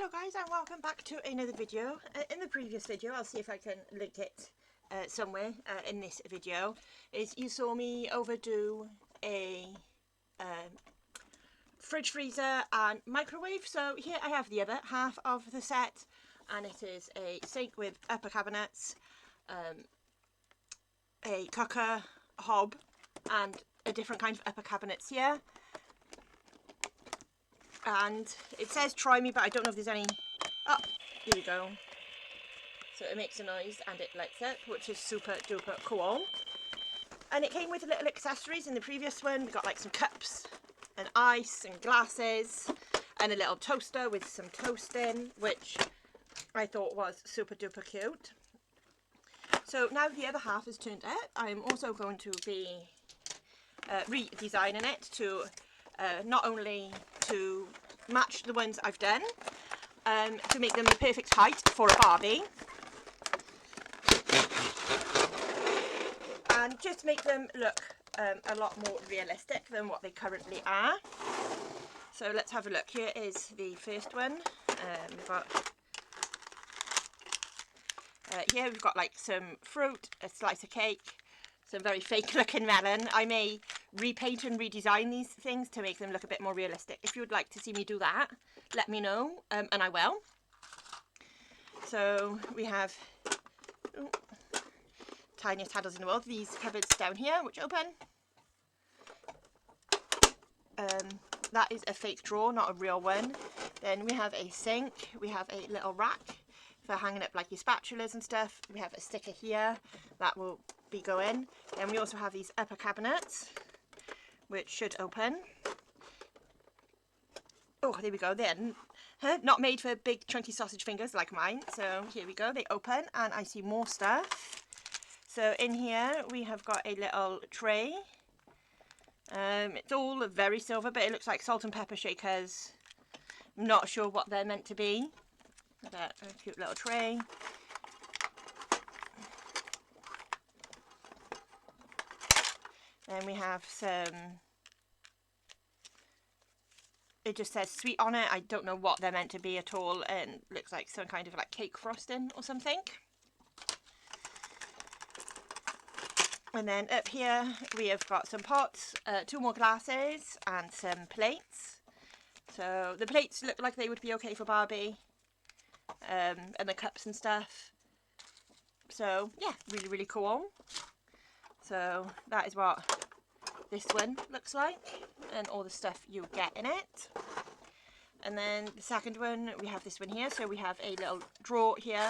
Hello guys, and welcome back to another video. In the previous video, I'll see if I can link it somewhere in this video, is you saw me overdo a fridge, freezer and microwave. So here I have the other half of the set, and it is a sink with upper cabinets, a cooker, hob and a different kind of upper cabinets here. And it says try me, but I don't know if there's any. Oh, here we go. So it makes a noise and it lights up, which is super duper cool. And it came with little accessories. In the previous one we got like some cups and ice and glasses and a little toaster with some toast in, which I thought was super duper cute. So now the other half is turned out, I'm also going to be redesigning it to not only to match the ones I've done, to make them the perfect height for a Barbie, and just make them look a lot more realistic than what they currently are. So let's have a look. Here is the first one. Here we've got like some fruit, a slice of cake, some very fake looking melon. I may repaint and redesign these things to make them look a bit more realistic. If you would like to see me do that, let me know, and I will. So we have tiniest handles in the world. These cupboards down here which open. That is a fake drawer, not a real one. Then we have a sink, we have a little rack for hanging up like your spatulas and stuff. We have a sticker here that will be going. Then we also have these upper cabinets which should open. Oh, there we go. They're not made for big chunky sausage fingers like mine. So here we go. They open and I see more stuff. So in here we have got a little tray. It's all very silver, but it looks like salt and pepper shakers. I'm not sure what they're meant to be. But a cute little tray. Then we have some, it just says sweet on it. I don't know what they're meant to be at all, and looks like some kind of like cake frosting or something. And then up here we have got some pots, 2 more glasses and some plates. So the plates look like they would be okay for Barbie, and the cups and stuff. So yeah, really really cool. So that is what this one looks like, and all the stuff you get in it. And then the second one, we have this one here. So we have a little drawer here.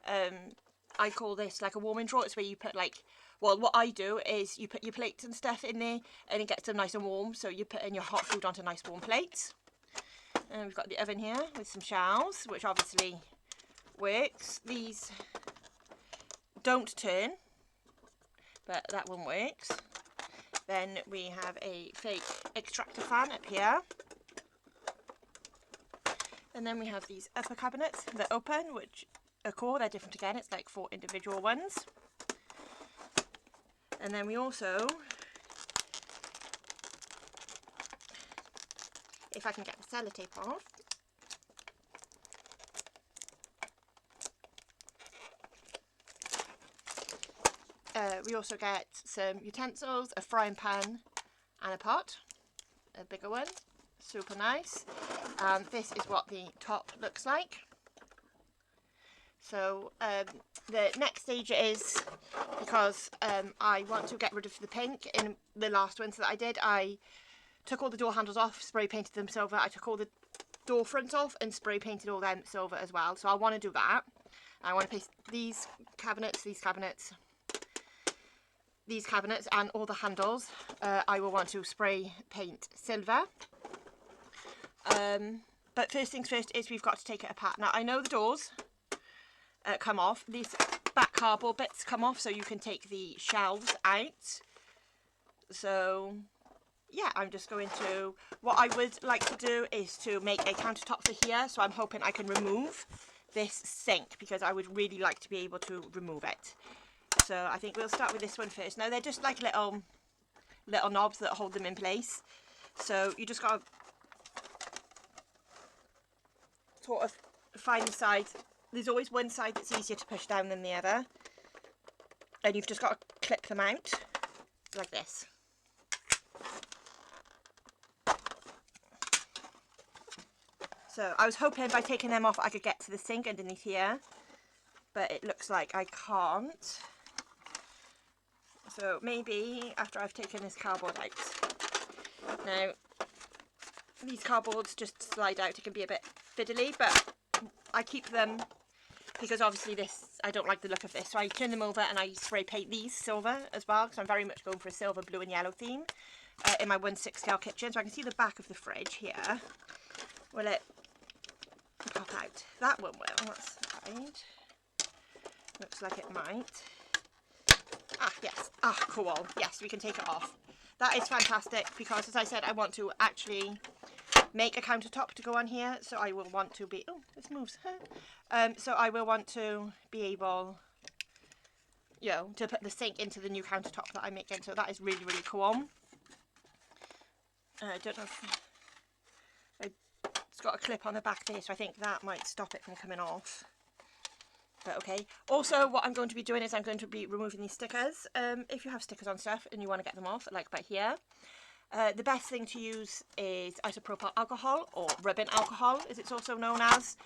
I call this like a warming drawer. It's where you put like, well, what I do is you put your plates and stuff in there and it gets them nice and warm. So you put in your hot food onto nice warm plates. And we've got the oven here with some shelves, which obviously works. These don't turn, but that one works. Then we have a fake extractor fan up here. And then we have these upper cabinets that open, which are cool. They're different again. It's like 4 individual ones. And then we also, if I can get the sellotape off, we also get some utensils, a frying pan and a pot, a bigger one, super nice. And this is what the top looks like. So the next stage is, because I want to get rid of the pink in the last ones that I did, I took all the door handles off, spray painted them silver. I took all the door fronts off and spray painted all them silver as well. So I want to do that. I want to paste these cabinets, and all the handles. I will want to spray paint silver. But first things first is we've got to take it apart. Now I know the doors come off. These back cardboard bits come off, so you can take the shelves out. So yeah, I'm just going to, what I would like to do is to make a countertop for here. So I'm hoping I can remove this sink, because I would really like to be able to remove it. So I think we'll start with this one first. Now they're just like little knobs that hold them in place. So you just got to sort of find the side. There's always one side that's easier to push down than the other. And you've just got to clip them out like this. So I was hoping by taking them off I could get to the sink underneath here, but it looks like I can't. So maybe after I've taken this cardboard out. Now, these cardboards just slide out. It can be a bit fiddly, but I keep them because obviously I don't like the look of this. So I turn them over and I spray paint these silver as well, because I'm very much going for a silver, blue and yellow theme in my 1/6 scale kitchen. So I can see the back of the fridge here. Will it pop out? That one will. That's right. Looks like it might. Ah, yes. Ah, cool. Yes, we can take it off. That is fantastic because, as I said, I want to actually make a countertop to go on here. So I will want to be... Oh, this moves. So I will want to be able, you know, to put the sink into the new countertop that I'm making. So that is really, really cool. I don't know if... It's got a clip on the back there, so I think that might stop it from coming off. But okay. Also, what I'm going to be doing is I'm going to be removing these stickers. If you have stickers on stuff and you want to get them off, like by here, the best thing to use is isopropyl alcohol, or rubbing alcohol, as it's also known as.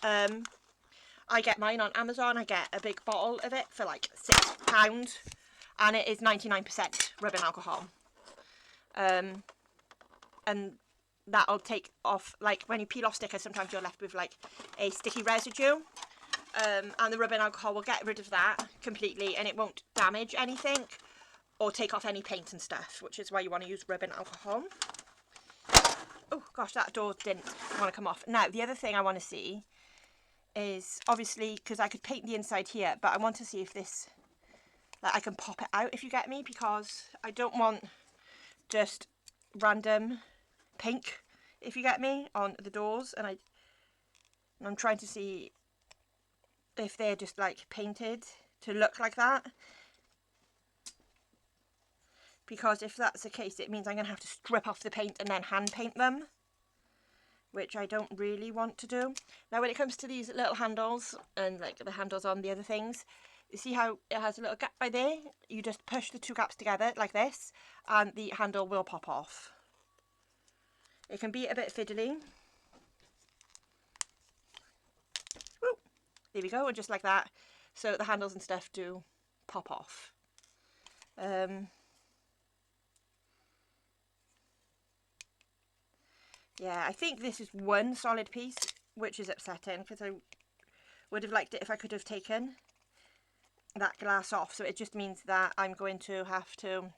I get mine on Amazon. I get a big bottle of it for like £6, and it is 99% rubbing alcohol. And that'll take off, like when you peel off stickers, sometimes you're left with like a sticky residue. And the rubbing alcohol will get rid of that completely, and it won't damage anything or take off any paint and stuff, which is why you want to use rubbing alcohol. Oh gosh, that door didn't want to come off. Now the other thing I want to see is, obviously, because I could paint the inside here, but I want to see if this, like, I can pop it out, if you get me, because I don't want just random pink, if you get me, on the doors, and I'm trying to see if they're just like painted to look like that, because if that's the case, it means I'm going to have to strip off the paint and then hand paint them, which I don't really want to do. Now when it comes to these little handles and like the handles on the other things, you see how it has a little gap by there? You just push the two gaps together like this and the handle will pop off. It can be a bit fiddly. Woo. There we go, and just like that. So the handles and stuff do pop off. Yeah, I think this is one solid piece, which is upsetting because I would have liked it if I could have taken that glass off. So it just means that I'm going to have to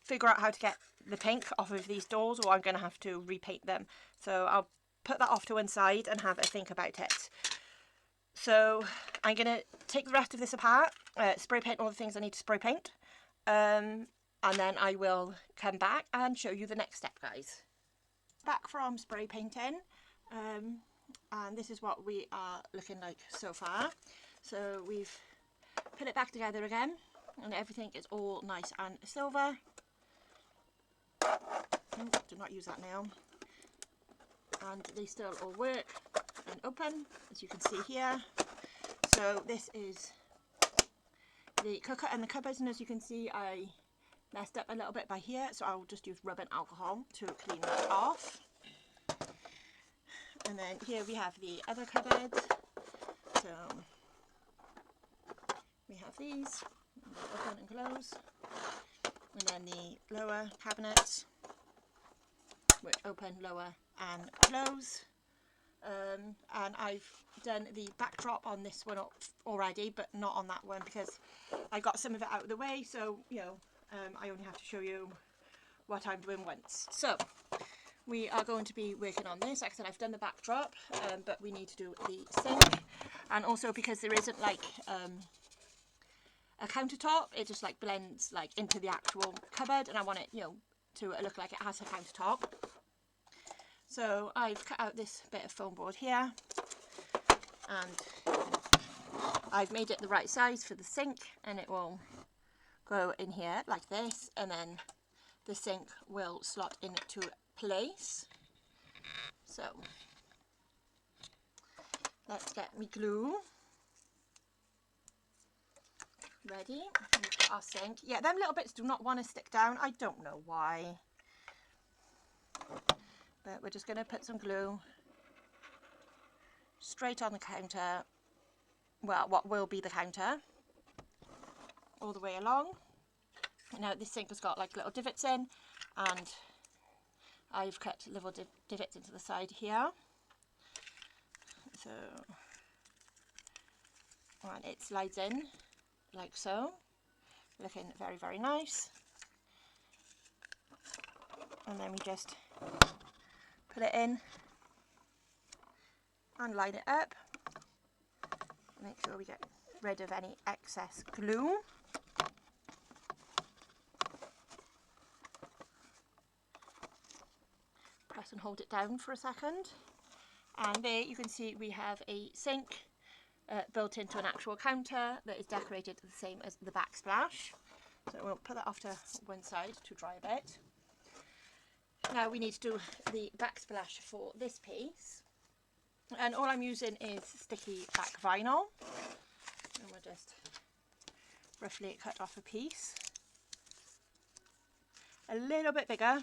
figure out how to get the pink off of these doors, or I'm going to have to repaint them. So I'll put that off to one side and have a think about it. So I'm going to take the rest of this apart, spray paint all the things I need to spray paint, and then I will come back and show you the next step, guys. Back from spray painting, and this is what we are looking like so far. So we've put it back together again, and everything is all nice and silver. Do not use that nail. And they still all work and open, as you can see here. So this is the cooker and the cupboards, and as you can see, I messed up a little bit by here, so I'll just use rubbing alcohol to clean that off. And then here we have the other cupboard. So we have these, open and close, and then the lower cabinets, which open, lower and close. And I've done the backdrop on this one already, but not on that one because I got some of it out of the way, so you know, I only have to show you what I'm doing once. So we are going to be working on this. Like I said, I've done the backdrop, but we need to do the sink, and also because there isn't like a countertop, it just like blends like into the actual cupboard, and I want it, you know, to look like it has a countertop. So I've cut out this bit of foam board here, and I've made it the right size for the sink, and it will go in here like this, and then the sink will slot into place. So Let's get me glue ready. We've got our sink. Yeah, them little bits do not want to stick down. I don't know why. But we're just going to put some glue straight on the counter. Well, what will be the counter. All the way along. Now this sink has got like little divots in, and I've cut little divots into the side here. So, and it slides in like so. Looking very, very nice. And then we just put it in and line it up. Make sure we get rid of any excess glue. Press and hold it down for a second. And there you can see we have a sink built into an actual counter that is decorated the same as the backsplash. So we'll put that off to one side to dry a bit. Now we need to do the backsplash for this piece. And all I'm using is sticky back vinyl. And we'll just roughly cut off a piece. A little bit bigger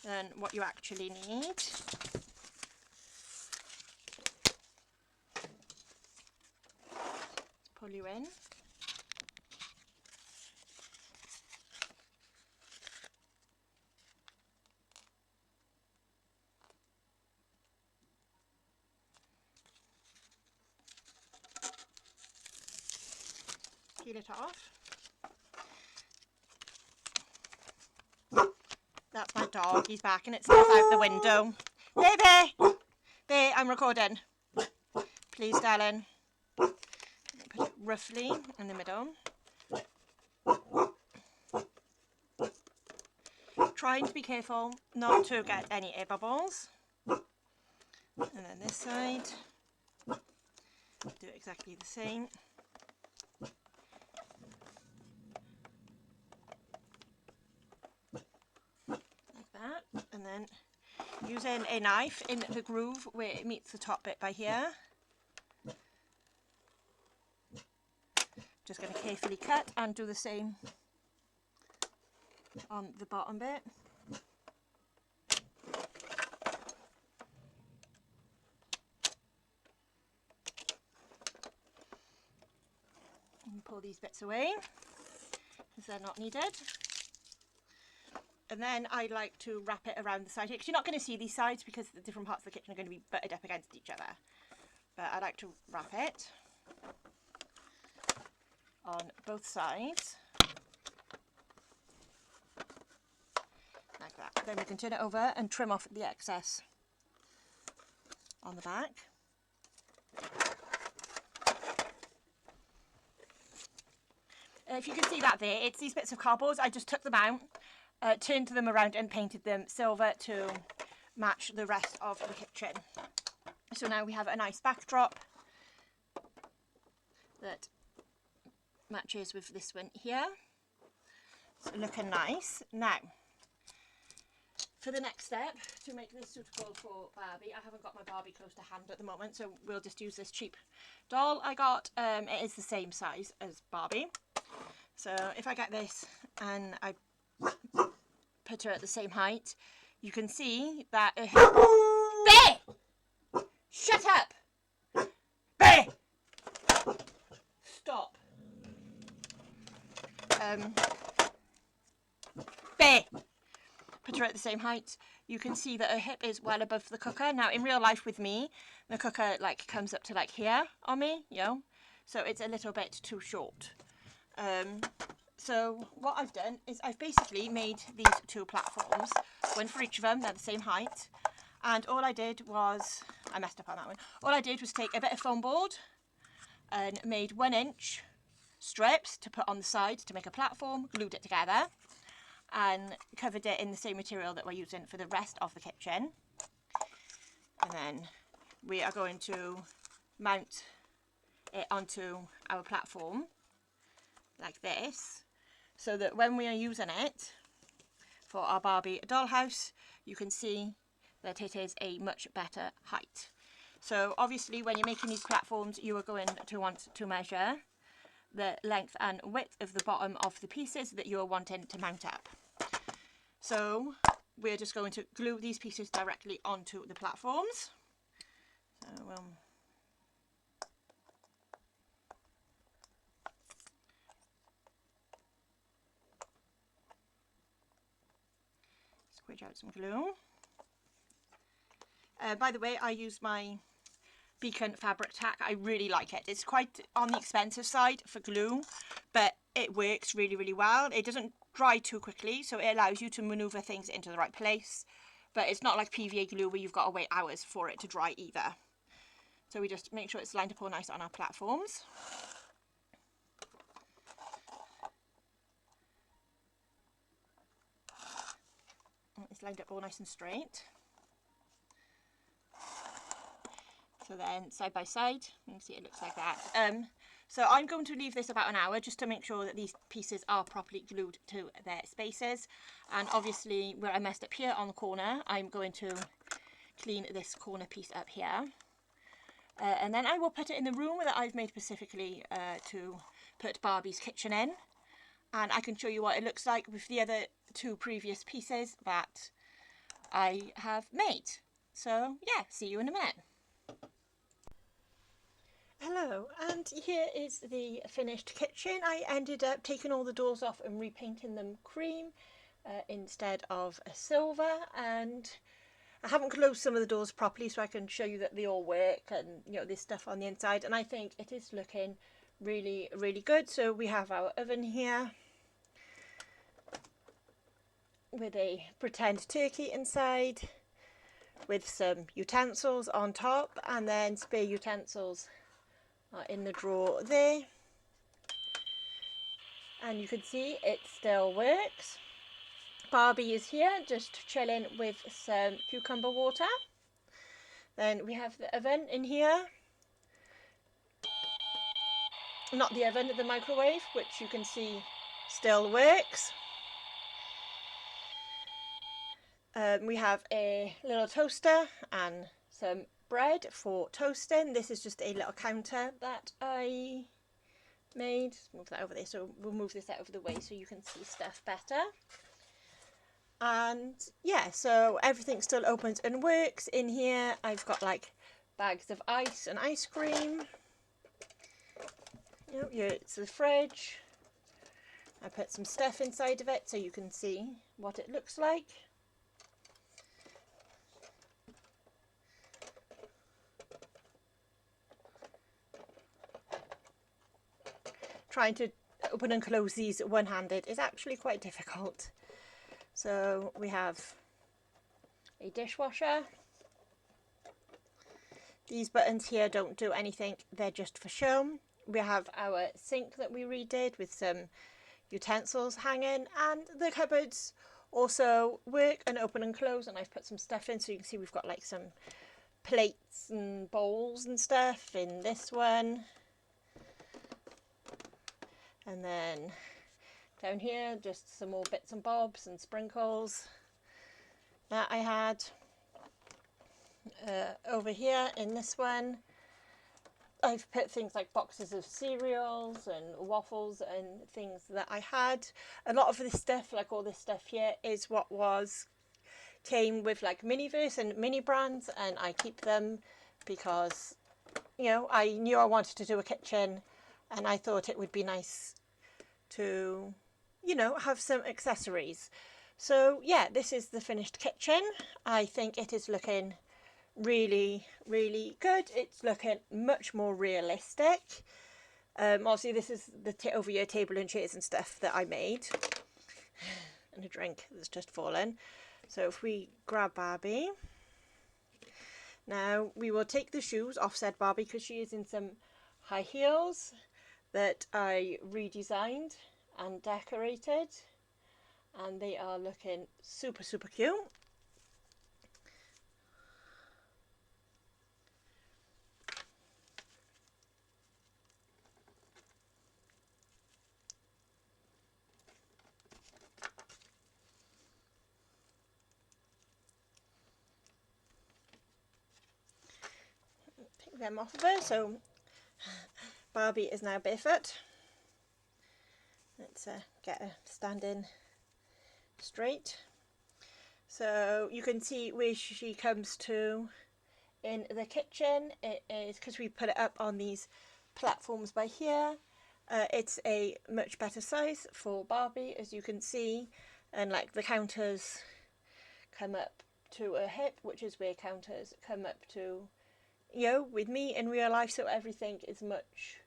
than what you actually need. Pull you in. Peel it off. That's my dog, he's barking at stuff out the window. Baby! Babe, I'm recording. Please, darling. Put it roughly in the middle. Trying to be careful not to get any air bubbles. And then this side, do exactly the same. Like that. And then using a knife in the groove where it meets the top bit by here. Just going to carefully cut and do the same on the bottom bit. And pull these bits away because they're not needed. And then I like to wrap it around the side here, because you're not going to see these sides because the different parts of the kitchen are going to be butted up against each other. But I like to wrap it on both sides. Like that. Then we can turn it over and trim off the excess on the back. If you can see that there, it's these bits of cardboard. I just took them out, turned them around and painted them silver to match the rest of the kitchen. So now we have a nice backdrop that matches with this one here. So looking nice. Now, for the next step, to make this suitable for Barbie, I haven't got my Barbie close to hand at the moment, so we'll just use this cheap doll I got. It is the same size as Barbie. So if I get this and I put her at the same height, you can see that... Bear! Shut up! Bear! Stop. Bear! Put her at the same height. You can see that her hip is well above the cooker. Now in real life with me, the cooker like comes up to like here on me, you know, so it's a little bit too short. So what I've done is I've basically made these two platforms, one for each of them, they're the same height, and all I did was, I messed up on that one, all I did was take a bit of foam board and made 1-inch strips to put on the side to make a platform, glued it together and covered it in the same material that we're using for the rest of the kitchen. And then we are going to mount it onto our platform like this, so that when we are using it for our Barbie dollhouse, you can see that it is a much better height. So obviously when you're making these platforms, you are going to want to measure the length and width of the bottom of the pieces that you're wanting to mount up. So we're just going to glue these pieces directly onto the platforms. So squidge out some glue. By the way, I use my Beacon fabric tack. I really like it. It's quite on the expensive side for glue, but it works really, really well. It doesn't dry too quickly, so it allows you to maneuver things into the right place. But it's not like PVA glue where you've got to wait hours for it to dry either. So we just make sure it's lined up all nice on our platforms. It's lined up all nice and straight. So then side by side, you can see it looks like that. So I'm going to leave this about an hour just to make sure that these pieces are properly glued to their spaces. And obviously where I messed up here on the corner, I'm going to clean this corner piece up here. And then I will put it in the room that I've made specifically to put Barbie's kitchen in. And I can show you what it looks like with the other two previous pieces that I have made. So yeah, see you in a minute. Hello, and here is the finished kitchen. I ended up taking all the doors off and repainting them cream instead of a silver, and I haven't closed some of the doors properly so I can show you that they all work and there's stuff on the inside, and I think it is looking really, really good. So we have our oven here with a pretend turkey inside with some utensils on top, and then spare utensils in the drawer there, and you can see it still works. Barbie is here just chilling with some cucumber water. Then we have the oven in here, not the oven, the microwave, which you can see still works. We have a little toaster and some bread for toasting. This is just a little counter that I made. Move that over there, so we'll move this out of the way so you can see stuff better. And yeah, so everything still opens and works in here. I've got like bags of ice and ice cream. It's the fridge. I put some stuff inside of it so you can see what it looks like. Trying to open and close these one-handed is actually quite difficult. So we have a dishwasher. These buttons here don't do anything, they're just for show. We have our sink that we redid with some utensils hanging, and the cupboards also work and open and close, and I've put some stuff in so you can see we've got like some plates and bowls and stuff in this one. And then down here, just some more bits and bobs and sprinkles that I had. Over here in this one, I've put things like boxes of cereals and waffles and things that I had. A lot of this stuff, like all this stuff here, is what came with like Miniverse and mini brands, and I keep them because I knew I wanted to do a kitchen, and I thought it would be nice to have some accessories. So yeah, this is the finished kitchen. I think it is looking really, really good. It's looking much more realistic. Obviously this is the over your table and chairs and stuff that I made, and a drink that's just fallen. So if we grab Barbie, now we will take the shoes off said Barbie because she is in some high heels that I redesigned and decorated, and they are looking super, super cute. them off of her. So Barbie is now barefoot. Let's get her standing straight. So you can see where she comes to in the kitchen. It is because we put it up on these platforms by here. It's a much better size for Barbie, as you can see, and like the counters come up to her hip, which is where counters come up to, you know, with me in real life. So everything is much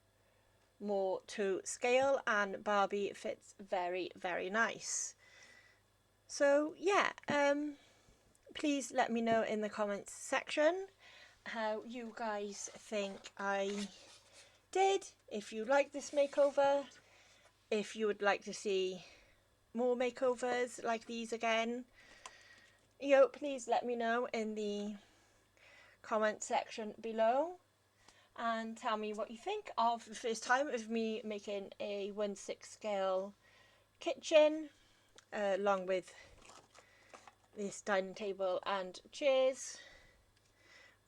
more to scale, and Barbie fits very, very nice. So yeah, please let me know in the comments section how you guys think I did, if you like this makeover, if you would like to see more makeovers like these again. You know, please let me know in the comment section below and tell me what you think of the first time of me making a 1/6 scale kitchen along with this dining table and chairs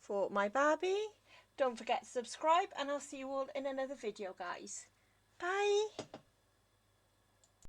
for my Barbie. Don't forget to subscribe, and I'll see you all in another video, guys. Bye!